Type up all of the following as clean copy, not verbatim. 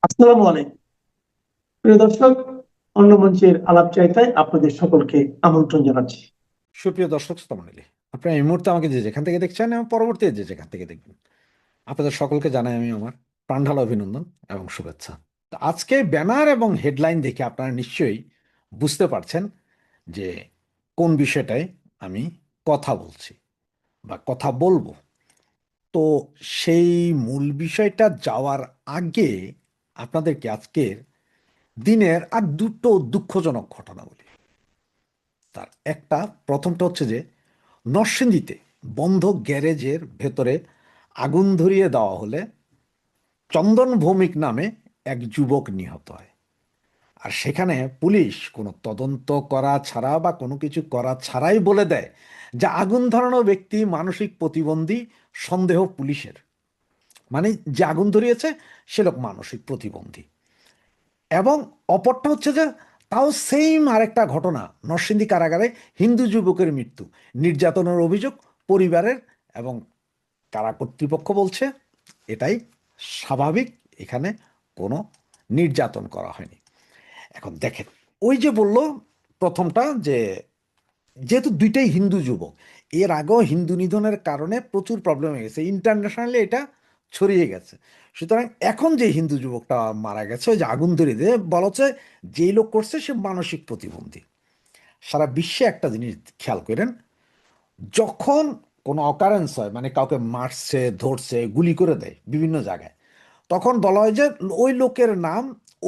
আসসালামু আলাইকুম প্রিয় দর্শক। অন্য মঞ্চের আলাপ চাইতায় আপনাদের সকলকে আমন্ত্রণ জানাচ্ছি। সুপ্রিয় দর্শক শ্রোতা মণ্ডলী, আপনারা এই মুহূর্তে আমাকে যে যেখান থেকে দেখছেন এবং পরবর্তী যে যেখান থেকে দেখবেন, আপনাদের সকলকে জানাই আমি আমার প্রাণঢালা অভিনন্দন এবং শুভেচ্ছা। তো আজকে ব্যানার এবং হেডলাইন দেখে আপনারা নিশ্চয়ই বুঝতে পারছেন যে কোন বিষয়টায় আমি কথা বলছি বা কথা বলবো। তো সেই মূল বিষয়টা যাওয়ার আগে আপনাদেরকে আজকের দিনের আর দুটো দুঃখজনক ঘটনা বলি। তার একটা, প্রথমটা হচ্ছে যে নরসিংদীতে বন্ধ গ্যারেজের ভেতরে আগুন ধরিয়ে দেওয়া হলে চন্দন ভৌমিক নামে এক যুবক নিহত হয়। আর সেখানে পুলিশ কোনো তদন্ত করা ছাড়া বা কোনো কিছু করা ছাড়াই বলে দেয় যে আগুন ধরানো ব্যক্তি মানসিক প্রতিবন্ধী, সন্দেহ পুলিশের। মানে যে আগুন ধরিয়েছে সে লোক মানসিক প্রতিবন্ধী। এবং অপরটা হচ্ছে যে তাও সেম আরেকটা ঘটনা, নরসিংদী কারাগারে হিন্দু যুবকের মৃত্যু, নির্যাতনের অভিযোগ পরিবারের, এবং কারা কর্তৃপক্ষ বলছে এটাই স্বাভাবিক, এখানে কোনো নির্যাতন করা হয়নি। এখন দেখেন, ওই যে বলল প্রথমটা যে যেহেতু দুইটাই হিন্দু যুবক, এর আগেও হিন্দু নিধনের কারণে প্রচুর প্রবলেম হয়ে গেছে, ইন্টারন্যাশনালি এটা ছড়িয়ে গেছে। সুতরাং এখন যে হিন্দু যুবকটা মারা গেছে, ওই যে আগুন ধরিয়ে দিয়ে বলা হচ্ছে যেই লোক করছে সে মানসিক প্রতিবন্ধী। সারা বিশ্বে একটা জিনিস খেয়াল করেন, যখন কোনো অকারেন্স হয়, মানে কাউকে মারছে, ধরছে, গুলি করে দেয় বিভিন্ন জায়গায়, তখন বলা হয় যে ওই লোকের নাম,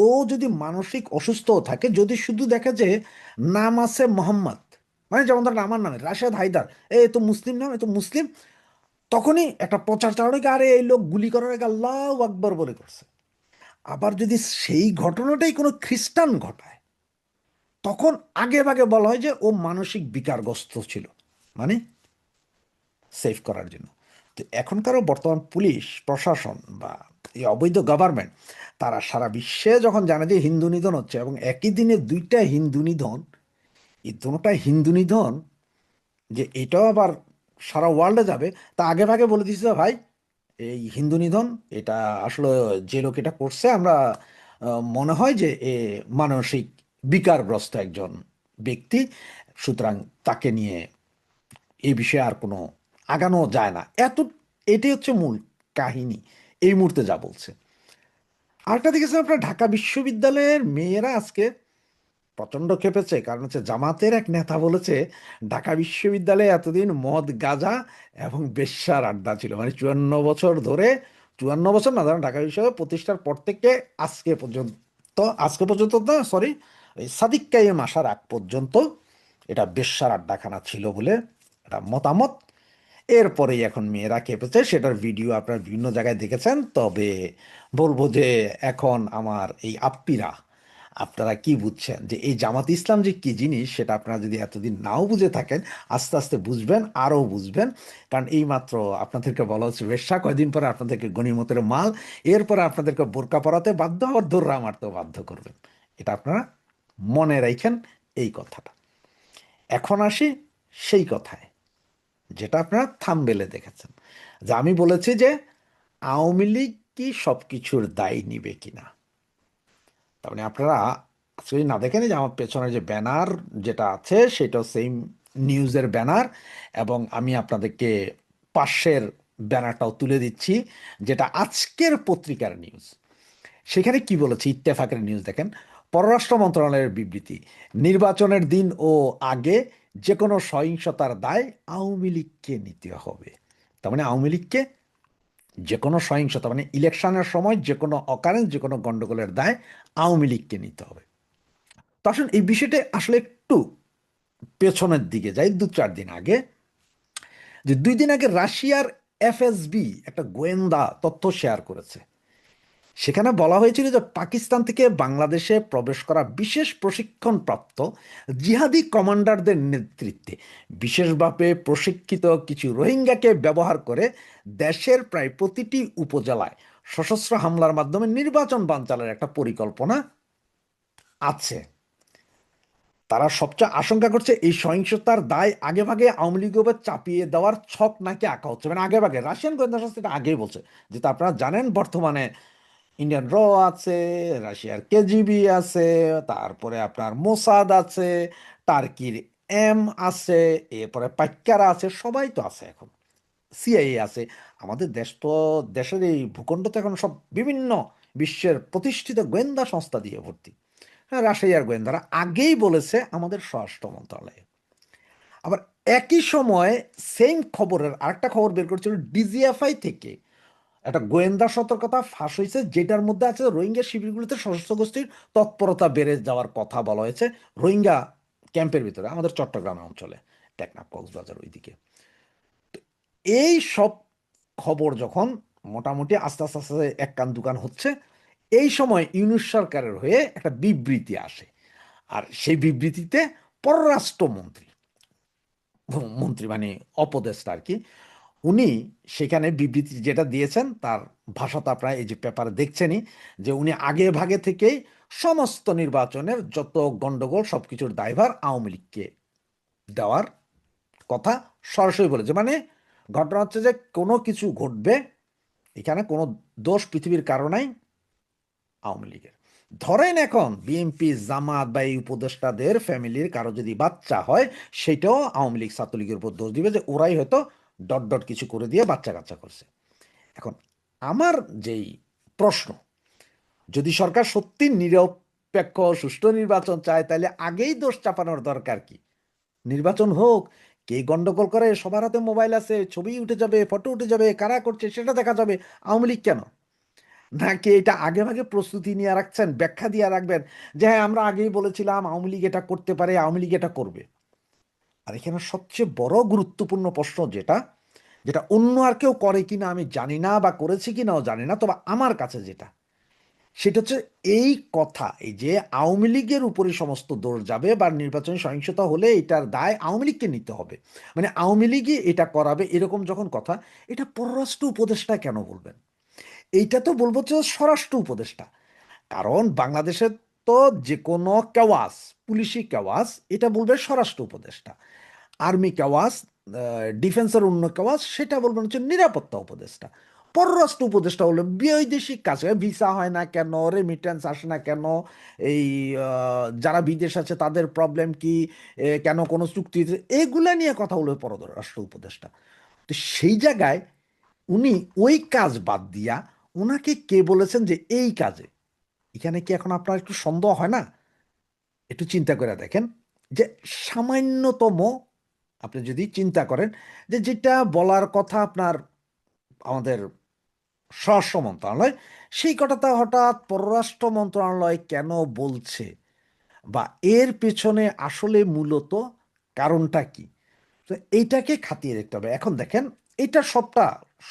ও যদি মানসিক অসুস্থ থাকে, যদি শুধু দেখে যে নাম আছে মোহাম্মদ, মানে যেমন ধরেন আমার নামে রাশেদ হায়দার, এ তো মুসলিম নাম, এ তো মুসলিম, তখনই একটা প্রচার চালানো, আরে এই লোক গুলি করার আগে আল্লাহু আকবার বলে করছে। আবার যদি সেই ঘটনাটাই কোনো খ্রিস্টান ঘটায়, তখন আগে ভাগে বলা হয় যে ও মানসিক বিকারগ্রস্ত ছিল, মানে সেভ করার জন্য। তো এখনকারও বর্তমান পুলিশ প্রশাসন বা এই অবৈধ গভর্নমেন্ট, তারা সারা বিশ্বে যখন জানে যে হিন্দু নিধন হচ্ছে এবং একই দিনে দুইটা হিন্দু নিধন, এই দুটোটা হিন্দু নিধন, যে এটাও আবার সারা ওয়ার্ল্ডে যাবে, তা আগে ভাগে বলে দিচ্ছে ভাই এই হিন্দু নিধন, এটা আসলে যে লোক এটা করছে আমরা মনে হয় যে এ মানসিক বিকারগ্রস্ত একজন ব্যক্তি, সুতরাং তাকে নিয়ে এই বিষয়ে আর কোনো আগানো যায় না। এটাই হচ্ছে মূল কাহিনী এই মুহূর্তে যা বলছে। আরেকটা দেখেছেন আপনার, ঢাকা বিশ্ববিদ্যালয়ের মেয়েরা আজকে প্রচণ্ড খেপেছে, কারণ হচ্ছে জামাতের এক নেতা বলেছে ঢাকা বিশ্ববিদ্যালয়ে এতদিন মদ, গাঁজা এবং বেশ্যার আড্ডা ছিল, মানে 54 বছর ধরে, 54 বছর না, ধরেন ঢাকা বিশ্ববিদ্যালয় প্রতিষ্ঠার পর থেকে আজকে পর্যন্ত না, সরি, ওই সাদিক কাইম আসার আগ পর্যন্ত এটা বেশ্যার আড্ডাখানা ছিল বলে এটা মতামত। এরপরেই এখন মেয়েরা খেপেছে, সেটার ভিডিও আপনারা বিভিন্ন জায়গায় দেখেছেন। তবে বলবো যে এখন আমার এই আপ্পীরা, আপনারা কি বুঝছেন যে এই জামাত ইসলাম যে কি জিনিস, সেটা আপনারা যদি এতদিন নাও বুঝে থাকেন, আস্তে আস্তে বুঝবেন, আরও বুঝবেন। কারণ এই মাত্র আপনাদেরকে বলা হচ্ছে বেশ্যা, কয়দিন পরে আপনাদেরকে গনিমতের মাল, এরপরে আপনাদেরকে বোরকা পরাতে বাধ্য, আবার দোররা মারতেও বাধ্য করবেন। এটা আপনারা মনে রাখেন এই কথাটা। এখন আসি সেই কথায় যেটা আপনারা থাম্বনেলে দেখেছেন, যে আমি বলেছি যে আওয়ামী লীগ কি সব কিছুর দায় নিবে কিনা। তার মানে আপনারা যদি না দেখেন, যে আমার পেছনে যে ব্যানার যেটা আছে সেটাও সেম নিউজের ব্যানার, এবং আমি আপনাদেরকে পাশের ব্যানারটাও তুলে দিচ্ছি, যেটা আজকের পত্রিকার নিউজ। সেখানে কি বলেছে, ইত্তেফাকের নিউজ দেখেন, পররাষ্ট্র মন্ত্রণালয়ের বিবৃতি, নির্বাচনের দিন ও আগে যে কোনো সহিংসতার দায় আওয়ামী লীগকে নিতে হবে। তার মানে আওয়ামী লীগকে যে কোনো সহিংসতা, মানে ইলেকশনের সময় যে কোনো অকারেন্স, যে কোনো গন্ডগোলের দায় আওয়ামী লীগকে নিতে হবে। তো আসুন এই বিষয়টা আসলে একটু পেছনের দিকে যাই, 2-4 দিন আগে, যে 2 দিন আগে রাশিয়ার এফএসবি একটা গোয়েন্দা তথ্য শেয়ার করেছে। সেখানে বলা হয়েছিল যে পাকিস্তান থেকে বাংলাদেশে প্রবেশ করা বিশেষ প্রশিক্ষণপ্রাপ্ত জিহাদি কমান্ডারদের নেতৃত্বে বিশেষভাবে প্রশিক্ষিত কিছু রোহিঙ্গাকে ব্যবহার করে দেশের প্রায় প্রতিটি উপজেলায় সশস্ত্র হামলার মাধ্যমে নির্বাচন বানচালের একটা পরিকল্পনা আছে। তারা সবচেয়ে আশঙ্কা করছে এই সহিংসতার দায় আগেভাগে আওয়ামী লীগের উপর চাপিয়ে দেওয়ার ছক নাকি আঁকা হচ্ছে, মানে আগেভাগে রাশিয়ান গোয়েন্দা সংস্থা এটা আগেই বলছে। যেটা আপনারা জানেন, বর্তমানে ইন্ডিয়ান র আছে, রাশিয়ার কেজিবি আছে, তারপরে আপনার মোসাদ আছে, টার্কির এম আছে, এরপরে পাইকারা আছে, সবাই তো আছে এখন, সিআইএ আছে। আমাদের দেশ তো, দেশের এই ভূখণ্ড তো এখন সব বিভিন্ন বিশ্বের প্রতিষ্ঠিত গোয়েন্দা সংস্থা দিয়ে ভর্তি। হ্যাঁ, রাশিয়ার গোয়েন্দারা আগেই বলেছে আমাদের স্বরাষ্ট্র মন্ত্রণালয়ে। আবার একই সময় সেম খবরের আরেকটা খবর বের করেছিল ডিজিএফআই থেকে, একটা গোয়েন্দা সতর্কতা ফাঁস হয়েছে, যেটার মধ্যে আছে রোহিঙ্গা শিবিরগুলোতে সশস্ত্র গোষ্ঠীর তৎপরতা বেড়ে যাওয়ার কথা বলা হয়েছে রোহিঙ্গা ক্যাম্পের ভিতরে, আমাদের চট্টগ্রাম অঞ্চলে, টেকনাফ কক্সবাজার ওইদিকে। এই সব খবর যখন মোটামুটি আস্তে আস্তে আস্তে এক কান দুকান হচ্ছে, এই সময় ইউনূস সরকারের হয়ে একটা বিবৃতি আসে। আর সেই বিবৃতিতে পররাষ্ট্রমন্ত্রী, মন্ত্রী মানে অপদেষ্টা আর কি, উনি সেখানে বিবৃতি যেটা দিয়েছেন তার ভাষাটা আপনারা এই যে পেপারে দেখছেনই, যে উনি আগে ভাগে থেকেই সমস্ত নির্বাচনের যত গন্ডগোল সবকিছুর দায়ভার আওয়ামী লীগকে দেওয়ার কথা সরাসরি বলেছে। মানে ঘটনা হচ্ছে যে কোনো কিছু ঘটবে, এখানে কোনো দোষ পৃথিবীর কারো নাই, আওয়ামী লীগের। ধরেন এখন বিএনপি জামাত বা এই উপদেষ্টাদের ফ্যামিলির কারো যদি বাচ্চা হয়, সেটাও আওয়ামী লীগ ছাত্রলীগের উপর দোষ দিবে যে ওরাই হয়তো ডট ডট কিছু করে দিয়ে বাচ্চা কাচ্চা করছে। এখন আমার যেই প্রশ্ন, যদি সরকার সত্যি নিরপেক্ষ সুষ্ঠু নির্বাচন চায়, তাহলে আগেই দোষ চাপানোর দরকার কি? নির্বাচন হোক, কে গন্ডগোল করে সবার হাতে মোবাইল আছে, ছবি উঠে যাবে, ফটো উঠে যাবে, কারা করছে সেটা দেখা যাবে, আওয়ামী লীগ কেন? নাকি এটা আগে ভাগে প্রস্তুতি নিয়ে রাখছেন, ব্যাখ্যা দিয়ে রাখবেন যে হ্যাঁ আমরা আগেই বলেছিলাম আওয়ামী লীগ এটা করতে পারে, আওয়ামী লীগ এটা করবে? আর এখানে সবচেয়ে বড় গুরুত্বপূর্ণ প্রশ্ন যেটা, যেটা অন্য আর কেউ করে কিনা আমি জানি না, বা করেছি কিনাও জানি না, তবে আমার কাছে যেটা, সেটা হচ্ছে এই কথা, এই যে আওয়ামী লীগের উপরে সমস্ত দোষ যাবে বা নির্বাচনী সহিংসতা হলে এটার দায় আওয়ামী লীগকে নিতে হবে, মানে আওয়ামী লীগই এটা করাবে, এরকম যখন কথা, এটা পররাষ্ট্র উপদেষ্টা কেন বলবেন? এইটা তো বলবো যে স্বরাষ্ট্র উপদেষ্টা। কারণ বাংলাদেশের তো যে কোনো কেওয়াস, পুলিশি কেওয়াস, এটা বলবে স্বরাষ্ট্র উপদেষ্টা। আর্মি কেওয়াস, ডিফেন্সের অন্য কেওয়াস, সেটা বলবেন হচ্ছে নিরাপত্তা উপদেষ্টা। পররাষ্ট্র উপদেষ্টা হলো বৈদেশিক কাজে, ভিসা হয় না কেন, রেমিটেন্স আসে না কেন, এই যারা বিদেশ আছে তাদের প্রবলেম কি, কেন কোনো চুক্তি, এগুলা নিয়ে কথা বলবে পররাষ্ট্র উপদেষ্টা। তো সেই জায়গায় উনি ওই কাজ বাদ দিয়া ওনাকে কে বলেছেন যে এই কাজে, এখানে কি এখন আপনার একটু সন্দেহ হয় না? একটু চিন্তা করে দেখেন যে সামান্যতম আপনি যদি চিন্তা করেন যে যেটা বলার কথা আপনার আমাদের স্বরাষ্ট্র মন্ত্রণালয়, সেই কথাটা হঠাৎ পররাষ্ট্র মন্ত্রণালয় কেন বলছে, বা এর পেছনে আসলে মূলত কারণটা কি? তো এইটাকে খাতিয়ে দেখতে হবে। এখন দেখেন, এটা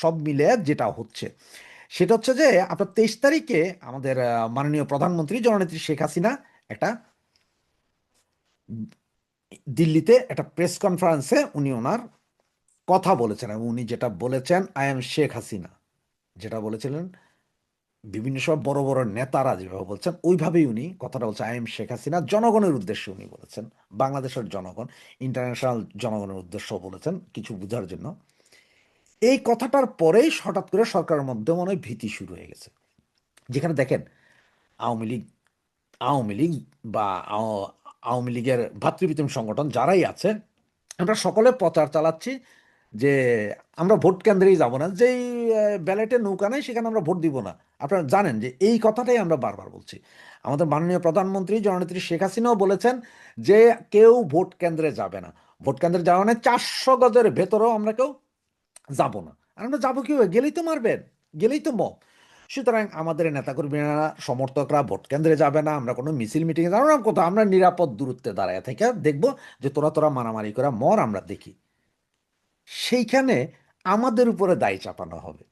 সব মিলে যেটা হচ্ছে, সেটা হচ্ছে যে আপনার 23 তারিখে আমাদের মাননীয় প্রধানমন্ত্রী জননেত্রী শেখ হাসিনা একটা দিল্লিতে একটা প্রেস কনফারেন্সে উনি ওনার কথা বলেছেন, এবং উনি যেটা বলেছেন আই এম শেখ হাসিনা, যেটা বলেছিলেন বিভিন্ন সব বড় বড় নেতারা যেভাবে বলছেন ওইভাবেই উনি কথাটা বলছেন, আই এম শেখ হাসিনা, জনগণের উদ্দেশ্যে উনি বলেছেন, বাংলাদেশের জনগণ, ইন্টারন্যাশনাল জনগণের উদ্দেশ্যে বলেছেন কিছু বোঝার জন্য। এই কথাটার পরেই হঠাৎ করে সরকারের মধ্যে মনে হয় ভীতি শুরু হয়ে গেছে, যেখানে দেখেন আওয়ামী লীগ আওয়ামী লীগ বা আওয়ামী লীগের ভাতৃপ্রতিম সংগঠন যারাই আছে, আমরা সকলে প্রচার চালাচ্ছি যে আমরা ভোট কেন্দ্রেই যাব না, যেই ব্যালটে নৌকা নেই সেখানে আমরা ভোট দিব না। আপনারা জানেন যে এই কথাটাই আমরা বারবার বলছি। আমাদের মাননীয় প্রধানমন্ত্রী জননেত্রী শেখ হাসিনাও বলেছেন যে কেউ ভোট কেন্দ্রে যাবে না, ভোট কেন্দ্রে যাওয়া মানে 400 গজের ভেতরেও আমরা কেউ যাব না। আর আমরা যাবো কি, গেলেই তো মারবেন, গেলেই তো মব। সুতরাং আমাদের নেতাকর্মীরা, সমর্থকরা ভোট কেন্দ্রে যাবে না, আমরা কোনো মিছিল মিটিংয়ে যাবো না, কোথাও আমরা নিরাপদ দূরত্বে দাঁড়ায় থেকে দেখবো যে তোরা তোরা মারামারি করে মর, আমরা দেখি। সেইখানে আমাদের উপরে দায় চাপানো হবে।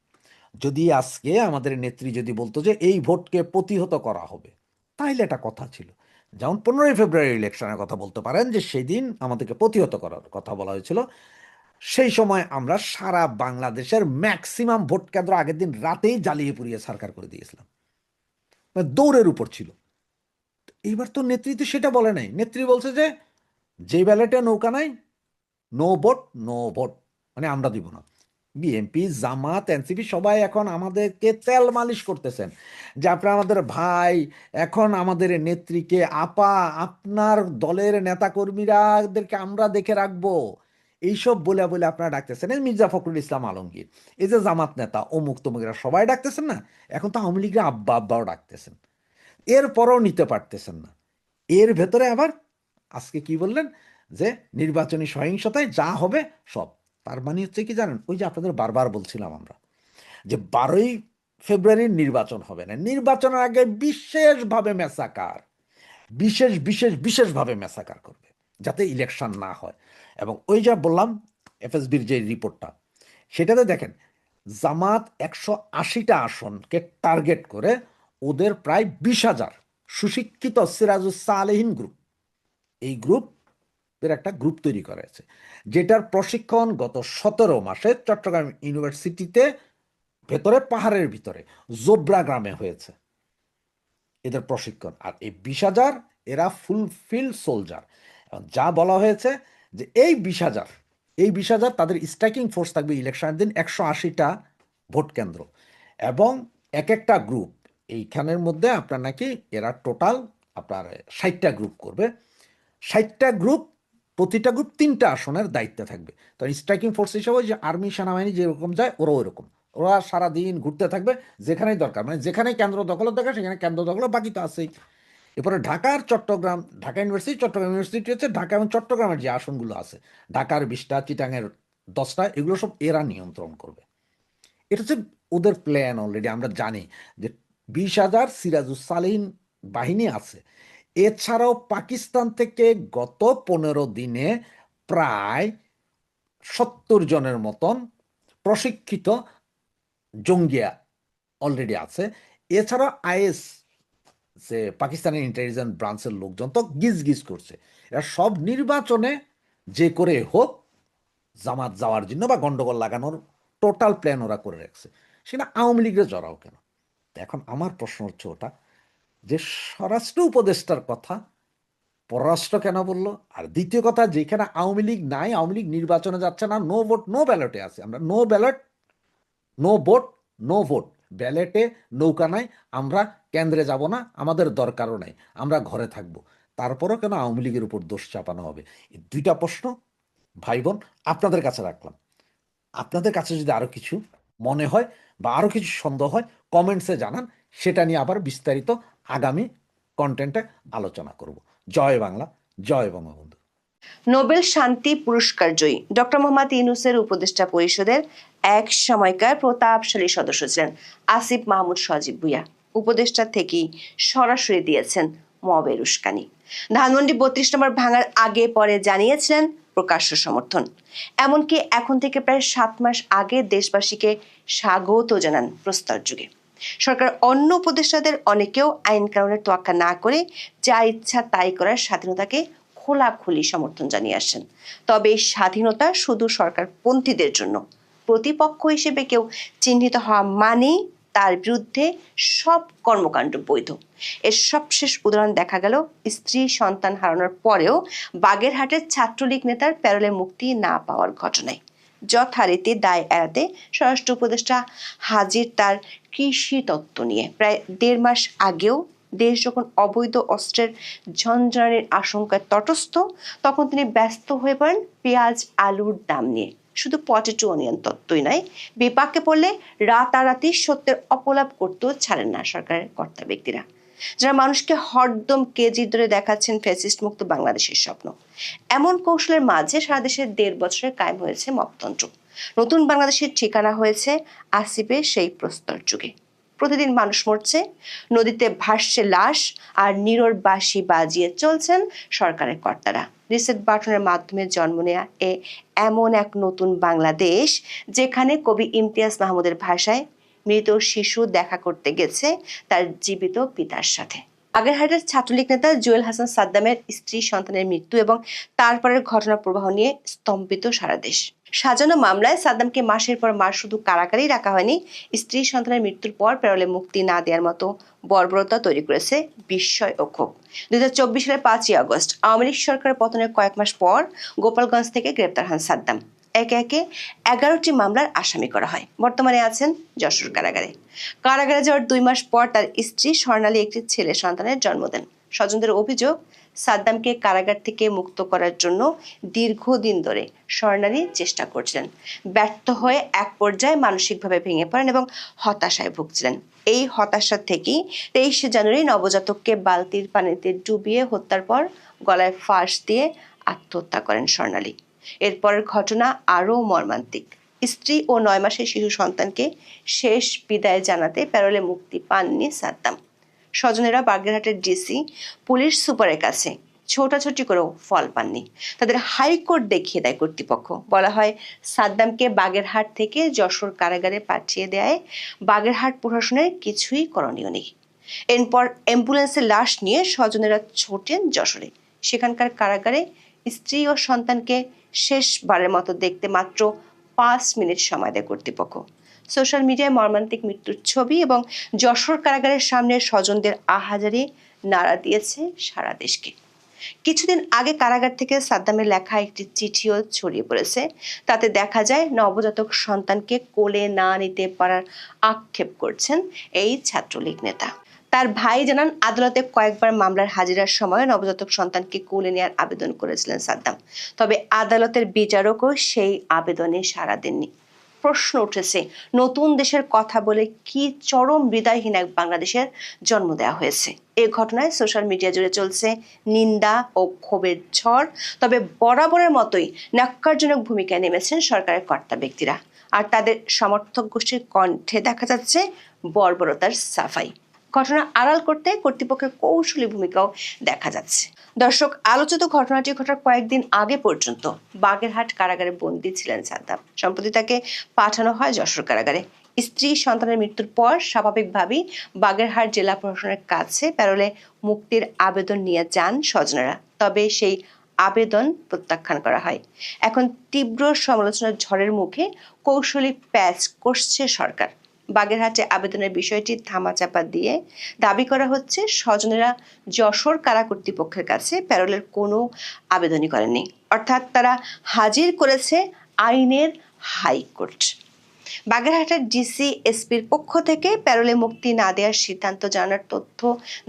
যদি আজকে আমাদের নেত্রী যদি বলতো যে এই ভোটকে প্রতিহত করা হবে, তাইলে একটা কথা ছিল। যেমন 15ই ফেব্রুয়ারি ইলেকশনের কথা বলতে পারেন, যে সেই দিন আমাদেরকে প্রতিহত করার কথা বলা হয়েছিল। সেই সময় আমরা সারা বাংলাদেশের ম্যাক্সিমাম ভোট কেন্দ্র আগের দিন রাতেই জ্বালিয়ে পুড়িয়ে সরকার করে দিয়েছিলাম, মানে দৌড়ের উপর ছিল। এইবার তো নেত্রী তো সেটা বলে নাই, নেত্রী বলছে যে যে ব্যালেটে নৌকা নাই, নো ভোট, নো ভোট, মানে আমরা দিব না। বিএনপি, জামাত, এনসিপি সবাই এখন আমাদেরকে তেল মালিশ করতেছেন যে আপনারা আমাদের ভাই, এখন আমাদের নেত্রীকে আপা, আপনার দলের নেতাকর্মীরাদেরকে আমরা দেখে রাখবো, এইসব বলে বলে আপনারা ডাকতেছেন। এই মির্জা ফখরুল ইসলাম আলমগীর, এই যে জামাত নেতা অমুক তমুকেরা সবাই ডাকতেছেন না, এখন তো আওয়ামী লীগের আব্বা আব্বাও ডাকতেছেন, এরপরও নিতে পারতেছেন না। এর ভেতরে আবার আজকে কি বললেন যে নির্বাচনী সহিংসতায় যা হবে সব। তার মানে হচ্ছে কি জানেন, ওই যে আপনাদের বারবার বলছিলাম আমরা যে 12ই ফেব্রুয়ারির নির্বাচন হবে না, নির্বাচনের আগে বিশেষভাবে মেসাকার, বিশেষভাবে মেসাকার করবে যাতে ইলেকশন না হয়। এবং ওই যা বললাম এফএসবির যে রিপোর্টটা, সেটাতে দেখেন জামাত 180টা আসনকে টার্গেট করে ওদের প্রায় 20,000 সুশিক্ষিত সিরাজুস সালেহীন গ্রুপ, এই গ্রুপের একটা গ্রুপ তৈরি করা হয়েছে, যেটার প্রশিক্ষণ গত 17 মাসে চট্টগ্রাম ইউনিভার্সিটিতে ভেতরে পাহাড়ের ভিতরে জোবরা গ্রামে হয়েছে এদের প্রশিক্ষণ। আর এই 20,000 এরা ফুলফিল সোলজার। যা বলা হয়েছে যে এই 20,000 তাদের স্ট্রাইকিং ফোর্স থাকবে ইলেকশনের দিন 180টা ভোট কেন্দ্র, এবং এক একটা গ্রুপ এইখানের মধ্যে আপনার নাকি এরা টোটাল আপনার 60টা গ্রুপ করবে, 60টা গ্রুপ, প্রতিটা গ্রুপ 3টা আসনের দায়িত্বে থাকবে। তো স্ট্রাইকিং ফোর্স হিসেবে যে আর্মি সেনাবাহিনী যেরকম যায় ওরাও এরকম, ওরা সারাদিন ঘুরতে থাকবে যেখানেই দরকার, মানে যেখানে কেন্দ্র দখলের দরকার সেখানে কেন্দ্র দখল, বাকি তো আছেই। এরপরে চট্টগ্রাম, ঢাকা ইউনিভার্সিটি, চট্টগ্রাম ইউনিভার্সিটি হচ্ছে ঢাকা এবং চট্টগ্রামের যে আসনগুলো আছে, ঢাকার 20টা, চিটাঙের 10টা, এগুলো সব এরা নিয়ন্ত্রণ করবে। এটা হচ্ছে ওদের প্ল্যান। অলরেডি আমরা জানি যে 20,000 সিরাজুস সালেহীন বাহিনী আছে। এছাড়াও পাকিস্তান থেকে গত 15 দিনে প্রায় 70 জনের মতন প্রশিক্ষিত জঙ্গিয়া অলরেডি আছে। এছাড়া আইএস, যে পাকিস্তানের ইন্টেলিজেন্স ব্রাঞ্চের লোকজন তো গিজ করছে, এরা সব নির্বাচনে যে করে হোক জামাত যাওয়ার জন্য বা গন্ডগোল লাগানোর টোটাল প্ল্যান ওরা করে রাখছে। সেটা আওয়ামী লীগের জড়াও কেন? এখন আমার প্রশ্ন হচ্ছে ওটা যে স্বরাষ্ট্র উপদেষ্টার কথা পররাষ্ট্র কেন বললো? আর দ্বিতীয় কথা, যেখানে আওয়ামী লীগ নাই, আওয়ামী লীগ নির্বাচনে যাচ্ছে না, নো ভোট নো ব্যালটে আছে, আমরা no ballot no vote no vote, ব্যালেটে নৌকা নাই, আমরা কেন্দ্রে যাব না, আমাদের দরকারও নাই, আমরা ঘরে থাকবো, তারপরও কেন আওয়ামী লীগের উপর দোষ চাপানো হবে? এই দুইটা প্রশ্ন ভাই বোন আপনাদের কাছে রাখলাম। আপনাদের কাছে যদি আরো কিছু মনে হয় বা আরো কিছু সন্দেহ হয় কমেন্টসে জানান, সেটা নিয়ে আবার বিস্তারিত আগামী কন্টেন্টে আলোচনা করব। জয় বাংলা, জয় বঙ্গবন্ধু। নোবেল শান্তি পুরস্কার জয়ী ডক্টর মোহাম্মদ ইউনূসের উপদেষ্টা পরিষদের এক সময়কার প্রতাপশালী সদস্য ছিলেন আসিফ মাহমুদ সজীব ভুঁইয়া উপদেষ্টা থেকেই সরাসরি দিয়েছেন মবের উস্কানি। ধানমন্ডি 32 নম্বর ভাঙার আগে পরে জানিয়েছিলেন প্রকাশ্য সমর্থন। এমনকি এখন থেকে প্রায় 7 মাস আগে দেশবাসীকে স্বাগত জানান প্রস্তর যুগে। সরকার অন্য উপদেষ্টাদের অনেকেও আইন কানুনের তোয়াক্কা না করে যা ইচ্ছা তাই করার স্বাধীনতাকে খোলাখুলি সমর্থন জানিয়ে আসছেন। তবে এই স্বাধীনতা শুধু সরকারপন্থীদের জন্য। প্রতিপক্ষ হিসেবে কেউ চিহ্নিত হওয়া মানেই তার বিরুদ্ধে সব কর্মকাণ্ড বৈধ। এর সবশেষ উদাহরণ দেখা গেল স্ত্রী সন্তান হারানোর পরেও বাগেরহাটের ছাত্রলীগ নেতার প্যারোলে মুক্তি না পাওয়ার ঘটনায়। যথারীতি দায় এড়াতে স্বরাষ্ট্র উপদেষ্টা হাজির তার কৃষি তত্ত্ব নিয়ে। প্রায় 1.5 মাস আগেও দেশ যখন অবৈধ অস্ত্রের ঝঞ্ঝানির আশঙ্কায় তটস্থ, তখন তিনি ব্যস্ত হয়ে পড়েন পেঁয়াজ আলুর দাম নিয়ে। শুধু পটেটো অনিয়ন তত্ত্বই নয়, বিপাকে পড়লে রাতারাতি সত্যের অপলাপ করতেও ছাড়েন না সরকারের কর্তা ব্যক্তিরা, যারা মানুষকে হরদম কেজি ধরে দেখাচ্ছেন ফ্যাসিস্ট মুক্ত বাংলাদেশের স্বপ্ন। এমন কৌশলের মাঝে সারা দেশে 1.5 বছরে কায়েম হয়েছে মপতন্ত্র। নতুন বাংলাদেশের ঠিকানা হয়েছে আসিফের সেই প্রস্তর যুগে। প্রতিদিন মানুষ মরছে, নদীতে ভাসছে লাশ, আর নীরর বাঁশি বাজিয়ে চলছেন সরকারের কর্তারা। রিসেট বাটনের মাধ্যমে জন্ম নেয়া এমন এক নতুন বাংলাদেশ, যেখানে কবি ইমতিয়াজ মাহমুদের ভাষায় মৃত শিশু দেখা করতে গেছে তার জীবিত পিতার সাথে। বাগেরহাটের ছাত্রলীগ নেতা জুয়েল হাসান সাদ্দামের স্ত্রী সন্তানের মৃত্যু এবং তারপরের ঘটনা প্রবাহ নিয়ে স্তম্ভিত সারা দেশ। সাজানো মামলায় সাদ্দামকে মাসের পর মাস শুধু কারাগারেই রাখা হয়নি, স্ত্রী সন্তানের মৃত্যুর পর প্যারোলে মুক্তি না দেওয়ার মতো বর্বরতা তৈরি করেছে বিস্ময় ও ক্ষোভ। 2024 সালের 5ই আগস্ট আওয়ামী লীগ সরকারের পতনের কয়েক মাস পর গোপালগঞ্জ থেকে গ্রেপ্তার হন সাদ্দাম। একে একে 11টি মামলার আসামি করা হয়। বর্তমানে আছেন যশোর কারাগারে। কারাগারে যাওয়ার 2 মাস পর তার স্ত্রী স্বর্ণালী একটি ছেলে সন্তানের জন্ম দেন। স্বজনদের অভিযোগ, সাদ্দামকে কারাগার থেকে মুক্ত করার জন্য দীর্ঘদিন ধরে স্বর্ণালী চেষ্টা করছিলেন। ব্যর্থ হয়ে এক পর্যায়ে মানসিকভাবে ভেঙে পড়েন এবং হতাশায় ভুগছিলেন। এই হতাশা থেকেই 23 জানুয়ারি নবজাতককে বালতির পানিতে ডুবিয়ে হত্যার পর গলায় ফাঁস দিয়ে আত্মহত্যা করেন স্বর্ণালী। এরপরের ঘটনা আরও মর্মান্তিক। স্ত্রী ও 9 মাসের শিশু সন্তানকে শেষ বিদায় জানাতে প্যারোলে মুক্তি পাননি সাদ্দাম। স্বজনেরা বাগেরহাটের ডিসি, পুলিশ সুপারের কাছে ছোটাছুটি করেও ফল পাননি। তাদের হাইকোর্ট দেখিয়ে দেয় কর্তৃপক্ষ। বলা হয়, সাদ্দামকে বাগেরহাট থেকে যশোর কারাগারে পাঠিয়ে দেয় বাগেরহাট প্রশাসনের কিছুই করণীয় নেই। এরপর অ্যাম্বুলেন্সে লাশ নিয়ে স্বজনেরা ছোটেন যশোরে। সেখানকার কারাগারে স্ত্রী ও সন্তানকে শেষবারের মতো দেখতে মাত্র 5 মিনিট সময় দেয় কর্তৃপক্ষ। সোশ্যাল মিডিয়ায় মর্মান্তিক মৃত্যুর ছবি এবং যশোর কারাগারের সামনে স্বজনদের আহাজারি নাড়া দিয়েছে সারা দেশকে। কিছুদিন আগে কারাগার থেকে সাদ্দামের লেখা একটি চিঠিও ছড়িয়ে পড়েছে। তাতে দেখা যায় নবজাতক সন্তানকে কোলে না নিতে পারার আক্ষেপ করছেন এই ছাত্রলীগ নেতা। তার ভাই জানান, আদালতে কয়েকবার মামলার হাজিরার সময় নবজাতক সন্তানকে কোলে নেওয়ার আবেদন করেছিলেন সাদ্দাম। তবে আদালতের বিচারকও সেই আবেদনে সাড়া দেননি। প্রশ্ন উঠেছে, নতুন দেশের কথা বলে কি চরম হৃদয়হীন এক বাংলাদেশের জন্ম দেওয়া হয়েছে। এই ঘটনায় সোশ্যাল মিডিয়া জুড়ে চলছে নিন্দা ও ক্ষোভের ঝড়। তবে বরাবরের মতোই ন্যাক্কারজনক ভূমিকায় নেমেছেন সরকারের কর্তা ব্যক্তিরা, আর তাদের সমর্থক গোষ্ঠীর কণ্ঠে দেখা যাচ্ছে বর্বরতার সাফাই। ঘটনা আড়াল করতে কর্তৃপক্ষের কৌশলী ভূমিকাও দেখা যাচ্ছে। দর্শক, আলোচিত ঘটনাটি ঘটার কয়েকদিন আগে পর্যন্ত বাগেরহাট কারাগারে বন্দী ছিলেন সাদ্দাম। সম্প্রতি তাকে পাঠানো হয় যশোর কারাগারে। স্ত্রী সন্তানের মৃত্যুর পর স্বাভাবিকভাবেই বাগেরহাট জেলা প্রশাসনের কাছে প্যারোলে মুক্তির আবেদন নিয়ে যান স্বজনেরা। তবে সেই আবেদন প্রত্যাখ্যান করা হয়। এখন তীব্র সমালোচনার ঝড়ের মুখে কৌশলী প্যাচ কষছে সরকার। বাগেরহাটে আবেদনের বিষয়টি ধামাচাপা দিয়ে দাবি করা হচ্ছে, স্বজনেরা যশোর কারা কর্তৃপক্ষের কাছে প্যারোলের কোনো আবেদনই করেননি। অর্থাৎ তারা হাজির করেছে আইনের হাইকোর্ট। বাগেরহাটের ডিসি এসপির পক্ষ থেকে প্যারোলে মুক্তি না দেওয়ার সিদ্ধান্ত জানার তথ্য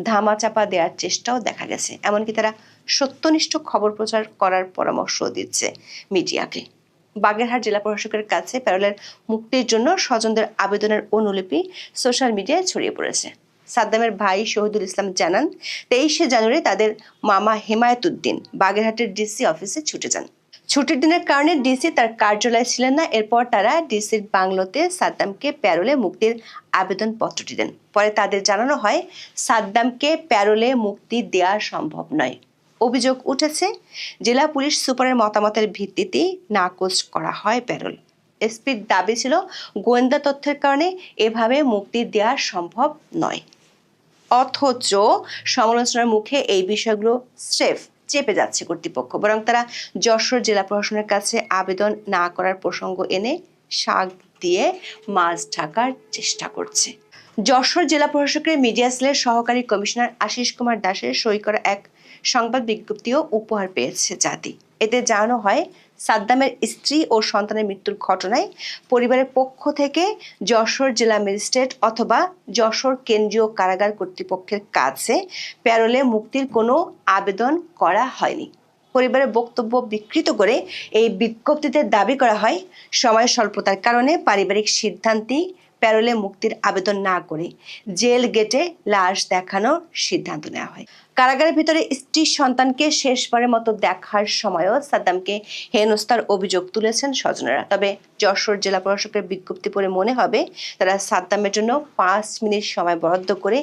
ধামাচাপা দেওয়ার চেষ্টাও দেখা গেছে। এমনকি তারা সত্যনিষ্ঠ খবর প্রচার করার পরামর্শ দিচ্ছে মিডিয়াকে। বাগেরহাট জেলা প্রশাসকের কাছে প্যারোলের মুক্তির জন্য স্বজনদের আবেদনের অনুলিপি সোশ্যাল মিডিয়ায় ছড়িয়ে পড়েছে। সাদ্দামের ভাই শহীদুল ইসলাম জানান, 23 জানুয়ারি তাদের মামা হেমায়েতুদ্দিন বাগেরহাটের ডিসি অফিসে ছুটে যান। ছুটির দিনের কারণে ডিসি তার কার্যালয়ে ছিলেন না। এরপর তারা ডিসির বাংলোতে সাদ্দামকে প্যারোলে মুক্তির আবেদনপত্রটি দেন। পরে তাদের জানানো হয়, সাদ্দামকে প্যারোলে মুক্তি দেওয়া সম্ভব নয়। অভিযোগ উঠেছে, জেলা পুলিশ সুপারের মতামতের ভিত্তিতেই নাকচ করা হয় প্যারোল। এসপির দাবি ছিল, গোয়েন্দা তথ্যের কারণে এভাবে মুক্তি দেওয়া সম্ভব নয়। অথচ সমালোচনার মুখে এই বিষয়গুলো স্রেফ চেপে যাচ্ছে কর্তৃপক্ষ। বরং তারা যশোর জেলা প্রশাসনের কাছে আবেদন না করার প্রসঙ্গ এনে শাক দিয়ে মাছ ঢাকার চেষ্টা করছে। যশোর জেলা প্রশাসকের মিডিয়া সেলের সহকারী কমিশনার আশিস কুমার দাসের সই করা এক সংবাদ বিজ্ঞপ্তিও উপহার পেয়েছে জাতি। এতে জানানো হয়, সাদ্দামের স্ত্রী ও সন্তানের মৃত্যুর ঘটনায় পরিবারের পক্ষ থেকে যশোর জেলা ম্যাজিস্ট্রেট অথবা যশোর কেন্দ্রীয় কারাগার কর্তৃপক্ষের কাছে প্যারোলে মুক্তির কোনো আবেদন করা হয়নি। পরিবারের বক্তব্য বিকৃত করে এই বিজ্ঞপ্তিতে দাবি করা হয়, সময় স্বল্পতার কারণে পারিবারিক সিদ্ধান্তেই প্যারোলে মুক্তির আবেদন না করে জেল গেটে লাশ দেখানোর সিদ্ধান্ত নেওয়া হয়। কারাগারের ভিতরে স্ত্রী সন্তানকে শেষবারের মতো দেখার সময়ও সাদ্দামকে হেনস্থার অভিযোগ তুলেছেন স্বজনেরা। তবে যশোর জেলা প্রশাসকের বিজ্ঞপ্তি পড়ে মনে হবে, তারা সাদ্দামের জন্য 5 মিনিট সময় বরাদ্দ করে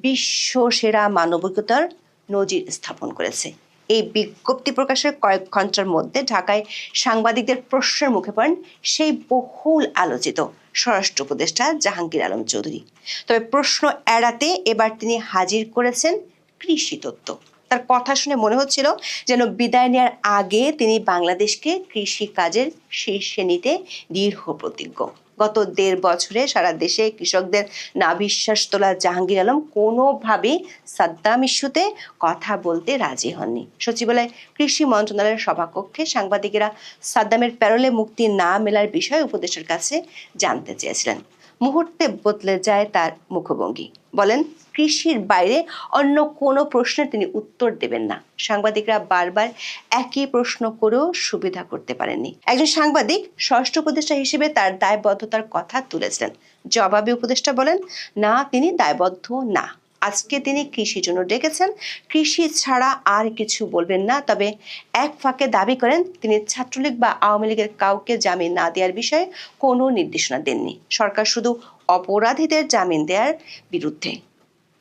বিশ্ব সেরা মানবিকতার নজির স্থাপন করেছে। এই বিজ্ঞপ্তি প্রকাশের কয়েক ঘন্টার মধ্যে ঢাকায় সাংবাদিকদের প্রশ্নের মুখে পড়েন সেই বহুল আলোচিত স্বরাষ্ট্র উপদেষ্টা জাহাঙ্গীর আলম চৌধুরী। তবে প্রশ্ন এড়াতে এবার তিনি হাজির করেছেন কৃষি তত্ত্ব। তার কথা শুনে মনে হচ্ছিল যেন বিদায় নেওয়ার আগে তিনি বাংলাদেশকে কৃষি কাজের শীর্ষে নিতে দৃঢ় প্রতিজ্ঞ। গত 1.5 বছরে সারা দেশে কৃষকদের নাভিশ্বাস তোলা জাহাঙ্গীর আলম কোনোভাবেই সাদ্দাম ইস্যুতে কথা বলতে রাজি হননি। সচিবালয় কৃষি মন্ত্রণালয়ের সভাকক্ষে সাংবাদিকেরা সাদ্দামের প্যারোলে মুক্তি না মেলার বিষয়ে উপদেষ্টার কাছে জানতে চেয়েছিলেন। মুহূর্তে বদলে যায় তার মুখভঙ্গি। বলেন, কৃষির বাইরে অন্য কোনো প্রশ্নের তিনি উত্তর দেবেন না। সাংবাদিকরা বারবার একই প্রশ্ন করেও সুবিধা করতে পারেননি। একজন সাংবাদিক ষষ্ঠ উপদেষ্টা হিসেবে তার দায়বদ্ধতার কথা তুলেছিলেন। জবাবে উপদেষ্টা বলেন, না, তিনি দায়বদ্ধ না। আজকে তিনি কৃষির জন্য ডেকেছেন, কৃষি ছাড়া আর কিছু বলবেন না। তবে এক ফাঁকে দাবি করেন তিনি ছাত্রলীগ বা আওয়ামী লীগের কাউকে জামিন না দেওয়ার বিষয়ে কোনো নির্দেশনা দেননি। সরকার শুধু অপরাধীদের জামিন দেওয়ার বিরুদ্ধে।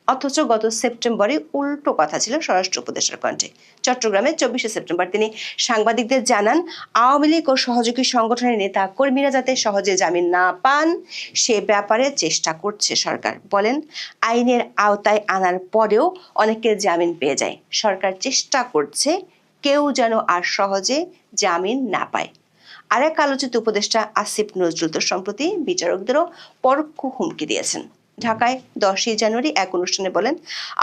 অথচ গত সেপ্টেম্বরে উল্টো কথা ছিল স্বরাষ্ট্র উপদেষ্টার কণ্ঠে। চট্টগ্রামে 24শে সেপ্টেম্বর তিনি সাংবাদিকদের জানান, আওয়ামী লীগ ও সহযোগী সংগঠনের নেতা কর্মীরা যাতে সহজে জামিন না পান সে ব্যাপারে চেষ্টা করছে সরকার। বলেন, আইনের আওতায় আনার পরেও অনেকের জামিন পেয়ে যায়। সরকার চেষ্টা করছে কেউ যেন আর সহজে জামিন না পায়। আরেক আলোচিত উপদেষ্টা আসিফ নজরুল তো সম্প্রতি বিচারকদেরও পরোক্ষ হুমকি দিয়েছেন। ঢাকায় 10ই জানুয়ারি এক অনুষ্ঠানে বলেন,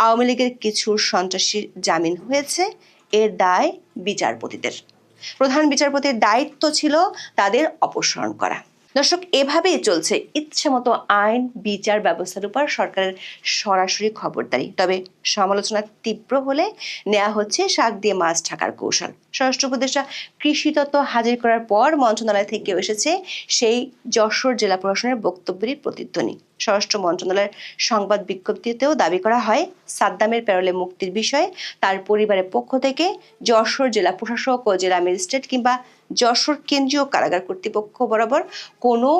আওয়ামী লীগের কিছু সন্ত্রাসীর জামিন হয়েছে, এর দায় বিচারপতিদের। প্রধান বিচারপতির দায়িত্ব ছিল তাদের অপসারণ করা। দর্শক, এভাবেই চলছে ইচ্ছেমতো আইন বিচার ব্যবস্থার উপর সরকারের সরাসরি খবরদারি। তবে সমালোচনা তীব্র হলে নেওয়া হচ্ছে শাক দিয়ে মাছ ঢাকার কৌশল। স্বরাষ্ট্র উপদেষ্টা কৃষি তত্ত্ব হাজির করার পর মন্ত্রণালয় থেকেও এসেছে সেই যশোর জেলা প্রশাসনের বক্তব্যেরই প্রতিধ্বনি। স্বরাষ্ট্র মন্ত্রণালয়ের সংবাদ বিজ্ঞপ্তিতেও দাবি করা হয়, সাদ্দামের প্যারোলে মুক্তির বিষয়ে তার পরিবারের পক্ষ থেকে যশোর জেলা প্রশাসক ও জেলা ম্যাজিস্ট্রেট কিংবা যশোর কেন্দ্রীয় কারাগার কর্তৃপক্ষ বরাবর কোনো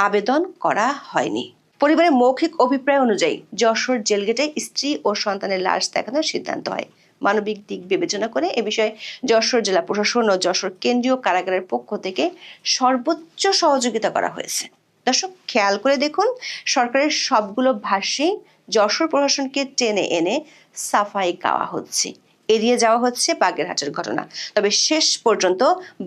আবেদন করা হয়নি। পরিবারের মৌখিক অভিপ্রায় অনুযায়ী যশোর জেলগেটে স্ত্রী ও সন্তানের লাশ দেখানোর সিদ্ধান্ত হয়। মানবিক দিক বিবেচনা করে এ বিষয়ে যশোর জেলা প্রশাসন ও যশোর কেন্দ্রীয় কারাগারের পক্ষ থেকে সর্বোচ্চ সহযোগিতা করা হয়েছে। দর্শক, খেয়াল করে দেখুন, সরকারের সবগুলো ভাষ্যেই যশোর প্রশাসনকে টেনে এনে সাফাই গাওয়া হচ্ছে, এড়িয়ে যাওয়া হচ্ছে বাগেরহাটের ঘটনা। তবে শেষ পর্যন্ত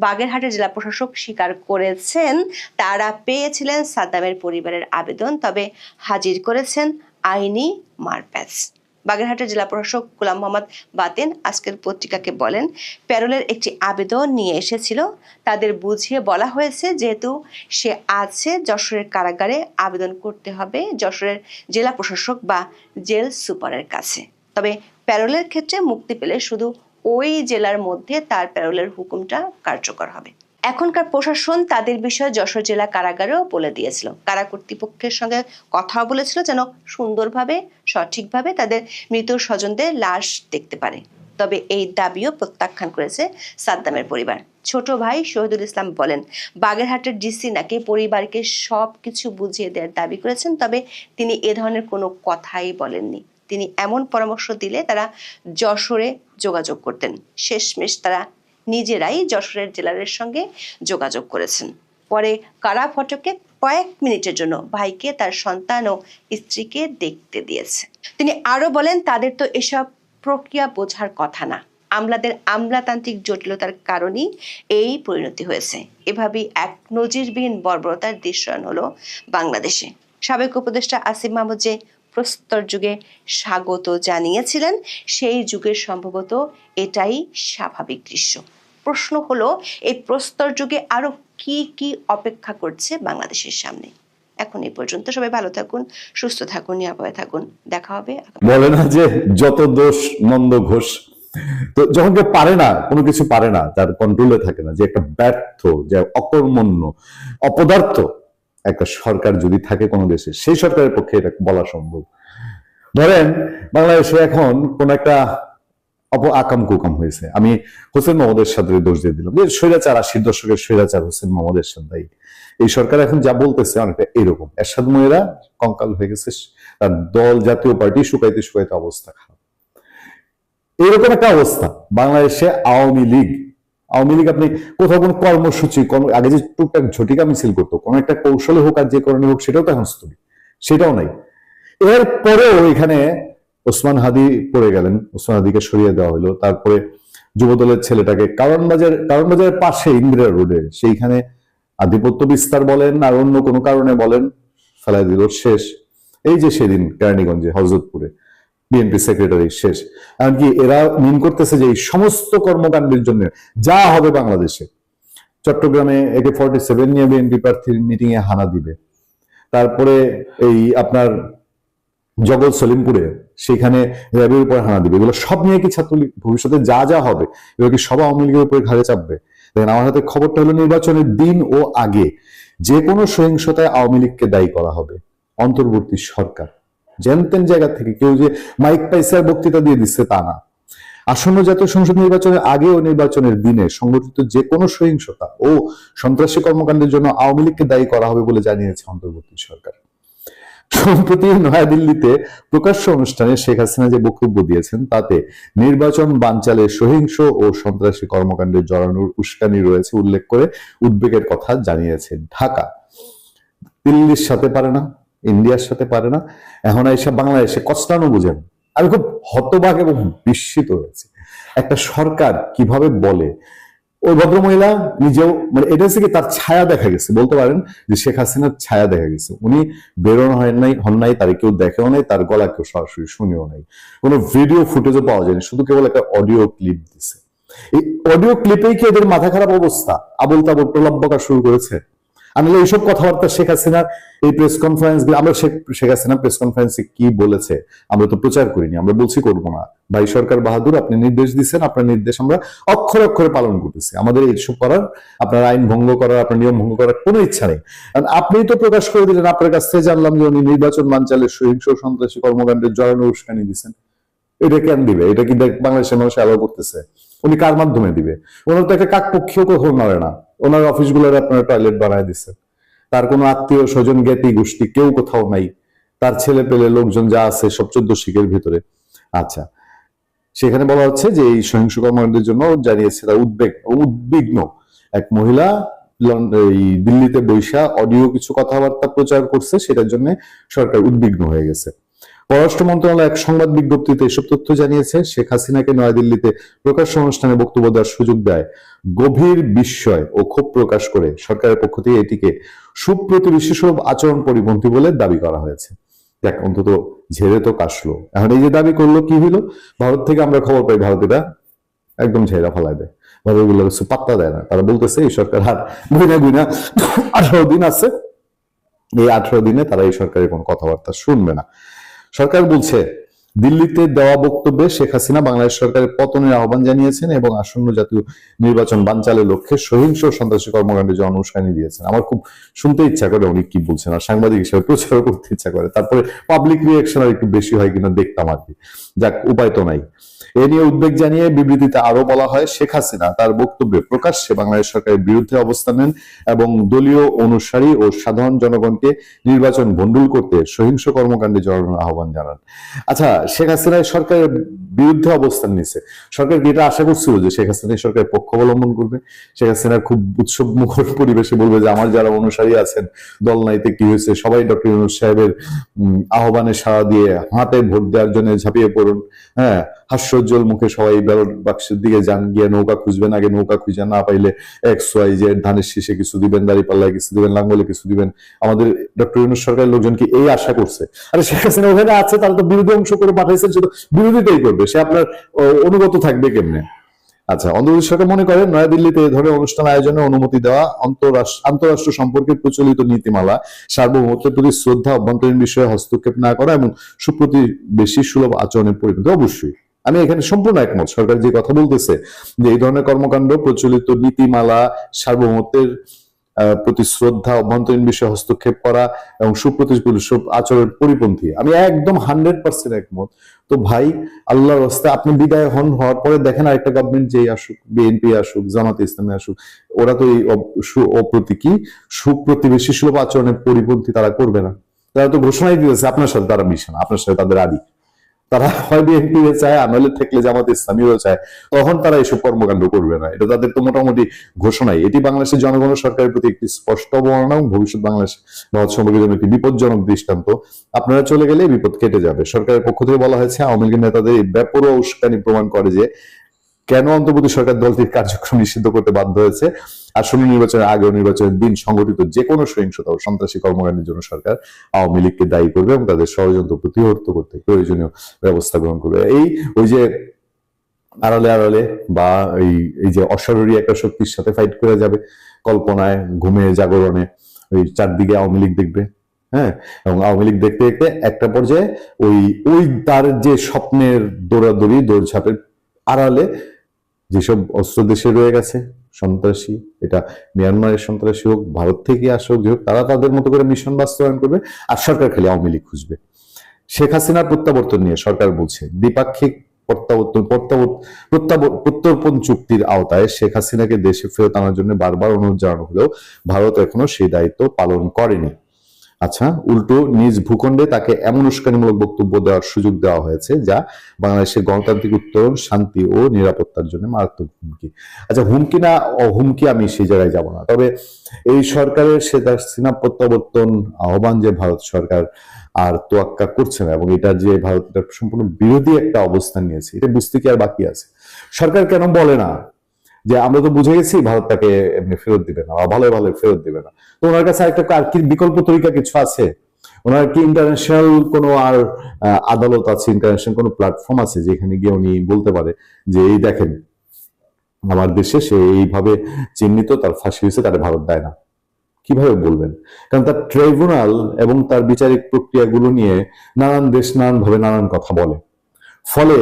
বাগেরহাটের জেলা প্রশাসক স্বীকার করেছেন তারা পেয়েছিলেন সাদ্দামের পরিবারের আবেদন, তবে হাজির করেছেন আইনি মারপ্যাচ। বাগেরহাটের জেলা প্রশাসক গোলাম মোহাম্মদ বাতেন আজকের পত্রিকাকে বলেন, প্যারোলের একটি আবেদন নিয়ে এসেছিল, তাদের বুঝিয়ে বলা হয়েছে যেহেতু সে আছে যশোরের কারাগারে, আবেদন করতে হবে যশোরের জেলা প্রশাসক বা জেল সুপারের কাছে। তবে প্যারোলের ক্ষেত্রে মুক্তি পেলে শুধু ওই জেলার মধ্যে তার প্যারোলের হুকুমটা কার্যকর হবে। এখনকার প্রশাসন তাদের বিষয়ে যশোর জেলা কারাগারেও বলে দিয়েছিল, কারা কর্তৃপক্ষের সঙ্গে কথাও বলেছিল যেন সুন্দরভাবে সঠিকভাবে তাদের মৃত স্বজনদের লাশ দেখতে পারে। তবে এই দাবিও প্রত্যাখ্যান করেছে সাদ্দামের পরিবার। ছোট ভাই শহীদুল ইসলাম বলেন, বাগেরহাটের ডিসি নাকি পরিবারকে সবকিছু বুঝিয়ে দেওয়ার দাবি করেছেন, তবে তিনি এ ধরনের কোনো কথাই বলেননি। তিনি এমন পরামর্শ দিলে তারা যশোরে যোগাযোগ করতেন। শেষমেশ তারা নিজেরাই যশোরের জেলারের সঙ্গে যোগাযোগ করেছেন। পরে কারা ফটকে কয়েক মিনিটের জন্য ভাইকে তার সন্তান ও স্ত্রীকে দেখতে দিয়েছে। তিনি আরো বলেন, তাদের তো এসব প্রক্রিয়া বোঝার কথা না, আমলাদের আমলাতান্ত্রিক জটিলতার কারণেই এই পরিণতি হয়েছে। এভাবেই এক নজিরবিহীন বর্বরতার দৃশ্যায়ন হলো বাংলাদেশে। সাবেক উপদেষ্টা আসিফ মাহমুদ যে প্রস্তর যুগে স্বাগত জানিয়েছিলেন, সেই যুগের সম্ভবত এটাই স্বাভাবিক দৃশ্য। প্রশ্ন হলো, এই প্রস্তর যুগে আরো কি কি অপেক্ষা করছে বাংলাদেশের সামনে। এখন এই পর্যন্ত, সবাই ভালো থাকুন, সুস্থ থাকুন, নিরাপদে থাকুন। দেখা হবে। বলে না যে যত দোষ নন্দ ঘোষ। তো যখন কেউ পারে না, কোনো কিছু পারে না, তার কন্ট্রোলে থাকে না, যে একটা ব্যর্থ, যে অকর্মণ্য, অপদার্থ একটা সরকার যদি থাকে কোনো দেশে, সেই সরকারের পক্ষে এটা বলা সম্ভব। ধরেন বাংলাদেশে এখন কোন একটা আকাম কুকাম হয়েছে, আমি হোসেন মোহাম্মদের সাথে দোষ দিয়ে দিলাম যে স্বৈরাচার, 80 দশকের স্বৈরাচার হোসেন মোহাম্মদের সাথে। এই সরকার এখন যা বলতেছে অনেকটা এরকম, এরশাদ মনিরা কঙ্কাল হয়ে গেছে, তার দল জাতীয় পার্টি শুকাইতে শুকাইতে অবস্থা খারাপ। এইরকম একটা অবস্থা বাংলাদেশে। আওয়ামী লীগ আপনি কোথাও কোনো কর্মসূচি, আগে যে টুকটাক ঝটিকা মিছিল করতো, কোনো একটা কৌশলে হোক আর যে কারণে হোক, সেটাও তো এখন স্থগিত, সেটাও নাই। এরপরেও এখানে ওসমান হাদি পড়ে গেলেন, ওসমান হাদিকে সরিয়ে দেওয়া হলো। তারপরে যুবদলের ছেলেটাকে কারণ বাজারের পাশে ইন্দিরা রোডে সেইখানে আধিপত্য বিস্তার বলেন আর অন্য কোনো কারণে বলেন, ফেলাই দিল, শেষ। এই যে সেদিন কেরানীগঞ্জে হযরতপুরে বিএনপি সেক্রেটারি শেষ। এমনকি এরা মিন করতেছে যে এই সমস্ত কর্মকাণ্ডের জন্য যা হবে বাংলাদেশে, চট্টগ্রামে AK-47 নিয়ে বিএনপি প্রার্থীর মিটিং এ হানা দিবে, তারপরে এই আপনার জগৎ সলিমপুরে সেখানে র্যাবের উপর হানা দিবে, এগুলো সব নিয়ে কি ছাত্রলীগ ভবিষ্যতে যা যা হবে এগুলো কি সব আওয়ামী লীগের উপরে ঘাড়ে চাপবে? দেখেন, আমার হাতে খবরটা হলো নির্বাচনের দিন ও আগে যে কোনো সহিংসতায় আওয়ামী লীগকে দায়ী করা হবে অন্তর্বর্তী সরকার। যেন জায়গা থেকে কেউ যে মাইক পাইসে আর বক্তৃতা দিয়ে দিচ্ছে তা না। আসন্ন জাতীয় সংসদ নির্বাচনের আগে ও নির্বাচনের দিনে সংগঠিত যে কোনো সহিংসতা ও সন্ত্রাসী কর্মকাণ্ডের জন্য আওয়ামী লীগকে দায়ী করা হবে বলে জানিয়েছে অন্তর্বর্তী সরকার। সম্প্রতি নয়াদিল্লিতে প্রকাশ্য অনুষ্ঠানে শেখ হাসিনা যে বক্তব্য দিয়েছেন তাতে নির্বাচন বানচালে সহিংস ও সন্ত্রাসী কর্মকাণ্ডে জড়ানোর উস্কানি রয়েছে উল্লেখ করে উদ্বেগের কথা জানিয়েছে ঢাকা। দিল্লির সাথে পারে না, ইন্ডিয়ার সাথে পারে না, এখন এসে বাংলাদেশে কষ্টানো বুঝেন। আমি খুব হতবাক এবং বিস্মিত হয়েছি একটা সরকার কিভাবে বলে। ওই ভদ্রমহিলা নিজেও মানে এটা হচ্ছে কি তার ছায়া দেখা গেছে, বলতে পারেন যে শেখ হাসিনার ছায়া দেখা গেছে। উনি বেরোনো হন নাই, তার কেউ দেখেও নাই, তার গলা কেউ সরাসরি শুনেও নাই, কোনো ভিডিও ফুটেজও পাওয়া যায়নি, শুধু কেবল একটা অডিও ক্লিপ দিছে। এই অডিও ক্লিপেই কি এদের মাথা খারাপ অবস্থা, আবল তাবল প্রলাপ বকা শুরু করেছে? আমি এইসব কথাবার্তা শেখ হাসিনার এই প্রেস কনফারেন্স, আমরা শেখ হাসিনা প্রেস কনফারেন্সে কি বলেছে আমরা তো প্রচার করিনি, আমরা বলছি করবো না। ভাই সরকার বাহাদুর, আপনি নির্দেশ দিচ্ছেন, আপনার নির্দেশ আমরা অক্ষরে অক্ষরে পালন করতেছি। আমাদের এইসব করার, আপনার আইন ভঙ্গ করার, আপনার নিয়ম ভঙ্গ করার কোনো ইচ্ছা নেই। আপনি তো প্রকাশ করে দিলেন, আপনার কাছ থেকে জানলাম যে উনি নির্বাচন বানচালে সহিংস সন্ত্রাসী কর্মকাণ্ডের জড়ানো উস্কানি দিচ্ছেন। এটা কেন দিবে? এটা কি বাংলাদেশের মানুষ অ্যালাউ করতেছে? উনি কার মাধ্যমে দিবে? ওনার তো একটা কাকপক্ষীয় কখনো নড়ে না, ওনার অফিসগুলোর আপনারা টয়লেট বানায় দিচ্ছেন, তার কোনো আত্মীয় স্বজন জ্ঞাতি গোষ্ঠী কেউ কোথাও নাই, তার ছেলে পেলে লোকজন যা আছে সব 14 শিখের ভিতরে। আচ্ছা, সেখানে বলা হচ্ছে যে এই সহিংস কর্মকাণ্ডের জন্য জানিয়েছে তার উদ্বিগ্ন এক মহিলা এই দিল্লিতে বৈশা অডিও কিছু কথাবার্তা প্রচার করছে, সেটার জন্য সরকার উদ্বিগ্ন হয়ে গেছে। পররাষ্ট্র মন্ত্রণালয় এক সংবাদ বিজ্ঞপ্তিতে এসব তথ্য জানিয়েছে। শেখ হাসিনাকে নয়াদিল্লিতে প্রকাশ্য অনুষ্ঠানে বক্তব্য দেওয়ার সুযোগ দেয় গভীর বিস্ময় ও ক্ষোভ প্রকাশ করে সরকারের পক্ষ থেকে এটিকে সুপ্রতিবেশী সুলভ আচরণ পরিপন্থী বলে দাবি করা হয়েছে। দেখ, অন্তত ঝেড়ে তো কাশলো। এখন এই যে দাবি করলো, কি হইলো? ভারত থেকে আমরা খবর পাই ভারতীয়রা একদম ঝেড়া ফেলাই দেয়, ভারতগুলো কিছু পাত্তা দেয় না। তারা বলতেছে এই সরকার আর গুইনা 18 দিন আছে, এই 18 দিনে তারা এই সরকারের কোনো কথাবার্তা শুনবে না। সরকার বলছে দিল্লিতে দেওয়া বক্তব্যে শেখ হাসিনা বাংলাদেশ সরকারের পতনের আহ্বান জানিয়েছেন এবং আসন্ন জাতীয় নির্বাচন বানচালের লক্ষ্যে সহিংস সন্ত্রাসী কর্মকাণ্ডে যে উস্কানি দিয়েছেন। আমার খুব শুনতে ইচ্ছা করে উনি কি বলছেন, আর সাংবাদিক হিসেবে প্রচার করতে ইচ্ছা করে, তারপরে পাবলিক রিয়াকশন আর একটু বেশি হয় কিনা দেখতাম আর কি। যাক, উপায় তো নাই। এ নিয়ে উদ্বেগ জানিয়ে বিবৃতিতে আরো বলা হয়, শেখ হাসিনা তার বক্তব্যে প্রকাশ্যে বাংলাদেশ সরকারের বিরুদ্ধে অবস্থান নেন এবং দলীয় অনুসারী ও সাধারণ জনগণকে নির্বাচন ভণ্ডুল করতে সহিংস কর্মকাণ্ডে জড়ানোর আহ্বান জানান। আচ্ছা, শেখ হাসিনা সরকারের বিরুদ্ধে অবস্থান নিছে, সরকার কি এটা আশা করছিল যে শেখ হাসিনা সরকারের পক্ষ অবলম্বন করবে? শেখ হাসিনা খুব উৎসব মুখর পরিবেশে বলবে যে আমার যারা অনুসারী আছেন, দল নাইতে কি হয়েছে, সবাই ডক্টর ইউনূস সাহেবের আহ্বানে সাড়া দিয়ে হাতে ভোট দেওয়ার জন্য ঝাঁপিয়ে পড়ুন। হ্যাঁ, হাস্যোজ্জ্বল মুখে সবাই ব্যালট বাক্সের দিকে যান, গিয়ে নৌকা খুঁজবেন, আগে নৌকা খুঁজে না পাইলে XYZ ধানের শীষে কিছু দিবেন, দাঁড়িপাল্লায় কিছু দিবেন, লাঙ্গলে কিছু দিবেন। আমাদের ডক্টর ইউনূস সরকারের লোকজন কি এই আশা করছে? আরে শেখ হাসিনা ওখানে আছে, তারা তো বিরোধী অংশ করে পাঠাইছেন, শুধু বিরোধিতাই করবে, সে আপনার অনুগত থাকবে কেমনে? আচ্ছা, অন্তর্বর্তী সরকার মনে করেন নয়াদিল্লিতে এই ধরনের অনুষ্ঠান আয়োজনে অনুমতি দেওয়া আন্তঃরাষ্ট্র সম্পর্কে প্রচলিত নীতিমালা, সার্বভৌমত্বের প্রতি শ্রদ্ধা, অভ্যন্তরীণ বিষয়ে হস্তক্ষেপ না করা এবং সুপ্রতিবেশী সুলভ আচরণের পরিপন্থী। অবশ্যই আমি এখানে সম্পূর্ণ একমত। সরকার যে কথা বলতেছে যে এই ধরনের কর্মকাণ্ড প্রচলিত নীতিমালা, সার্বভৌমত্বের প্রতি শ্রদ্ধা, অভ্যন্তরীণ বিষয়ে হস্তক্ষেপ করা এবং সুপ্রতিবেশী আচরণের পরিপন্থী, আমি একদম 100% একমত। তো ভাই, আল্লাহর রাস্তে আপনি বিদায় হওয়ার পরে দেখেন আরেকটা গভর্নমেন্ট যেই আসুক, বিএনপি আসুক, জামাতে ইসলামী আসুক, ওরা তো এই সুপ্রতিবেশী সুলভ আচরণের পরিপন্থী তারা করবে না। তারা তো ঘোষণাই দিয়েছে আপনার সাথে তারা মিশে না, আপনার সাথে তাদের আদি। তারা হয় বিএনপি চায়, নইলে থাকলে জামাতে ইসলামীও চায়, তখন তারা এইসব কর্মকাণ্ড করবে না। এটা তাদের তো মোটামুটি ঘোষণাই। এটি বাংলাদেশের জনগণ সরকারের প্রতি একটি স্পষ্ট অবমাননা এবং ভবিষ্যৎ বাংলাদেশ ভারত সম্পর্কের জন্য একটি বিপজ্জনক দৃষ্টান্ত। আপনারা চলে গেলে বিপদ কেটে যাবে। সরকারের পক্ষ থেকে বলা হয়েছে, আওয়ামী লীগের নেতাদের এই বেপরোয়া উস্কানি প্রমাণ করে যে কেন অন্তর্বর্তী সরকার দলটির কার্যক্রম নিষিদ্ধ করতে বাধ্য হয়েছে। আসন্ন নির্বাচনের আগেও নির্বাচনের দিন সংগঠিত যে কোনো সহিংসতা ও সন্ত্রাসী কর্মকাণ্ডের জন্য সরকার আওয়ামী লীগকে দায়ী করবে এবং তাদের ষড়যন্ত্র প্রতিহত করতে প্রয়োজনীয় ব্যবস্থা গ্রহণ করবে। ওই যে আড়ালে আড়ালে বা এই যে অশরীরী একটা শক্তির সাথে ফাইট করে যাবে, কল্পনায়, ঘুমে, জাগরণে ওই চারদিকে আওয়ামী লীগ দেখবে, হ্যাঁ, এবং আওয়ামী লীগ দেখতে দেখতে একটা পর্যায়ে ওই তার যে স্বপ্নের দৌড়াদৌড়ি দৌড়ঝাঁপের আড়ালে যেসব অস্ত্র দেশে রয়ে গেছে সন্ত্রাসী, এটা মিয়ানমারের সন্ত্রাসী হোক, ভারত থেকে আসুক, যে হোক, তারা তাদের মতো করে মিশন বাস্তবায়ন করবে, আর সরকার খালি আওয়ামী লীগ খুঁজবে। শেখ হাসিনার প্রত্যাবর্তন নিয়ে সরকার বলছে দ্বিপাক্ষিক প্রত্যর্পণ চুক্তির আওতায় শেখ হাসিনাকে দেশে ফেরত আনার জন্য বারবার অনুরোধ জানানো হলেও ভারত এখনো সেই দায়িত্ব পালন করেনি। আচ্ছা, উল্টো নিজ ভূখণ্ডে তাকে এমন উস্কানিমূলক বক্তব্য দেওয়ার সুযোগ দেওয়া হয়েছে যা বাংলাদেশের গণতান্ত্রিক উত্তরণ, শান্তি ও নিরাপত্তার জন্য মারাত্মক হুমকি। আচ্ছা, হুমকি না হুমকি আমি সেই জায়গায় যাব না, তবে এই সরকারের শেখ হাসিনা প্রত্যাবর্তন আহ্বান যে ভারত সরকার আর তোয়াক্কা করছে না এবং এটা যে ভারত সম্পূর্ণ বিরোধী একটা অবস্থান নিয়েছে, এটা বুঝতে কি আর বাকি আছে? সরকার কেন বলে না যে আমরা তো বুঝে গেছি ভারত তাকে এমনি ফেরত দিবে না, ভালো ভালো ফেরত দিবে না, তো ওনার কাছে আর কি বিকল্প তরিকা কিছু আছে? ওনার কি ইন্টারন্যাশনাল কোনো আর আদালত আছে, ইন্টারন্যাশনাল কোনো প্ল্যাটফর্ম আছে যেখানে গিয়ে উনি বলতে পারে যে এই দেখেন আমার দেশে সে এইভাবে চিহ্নিত, তার ফাঁসি হয়েছে, তারা ভারত দেয় না? কিভাবে বলবেন? কারণ তার ট্রাইব্যুনাল এবং তার বিচারিক প্রক্রিয়াগুলো নিয়ে নানান দেশ নানানভাবে নানান কথা বলে, ফলে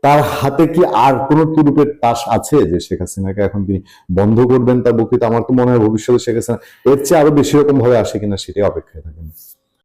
তার হাতে কি আর কোন তুরুপের তাস আছে যে শেখ হাসিনাকে এখন তিনি বন্ধ করবেন তার বক্তৃতা? আমার তো মনে হয় ভবিষ্যতে শেখ হাসিনা এর চেয়ে আরো বেশি রকম ভাবে আসে কিনা সেটাই অপেক্ষায় থাকেন।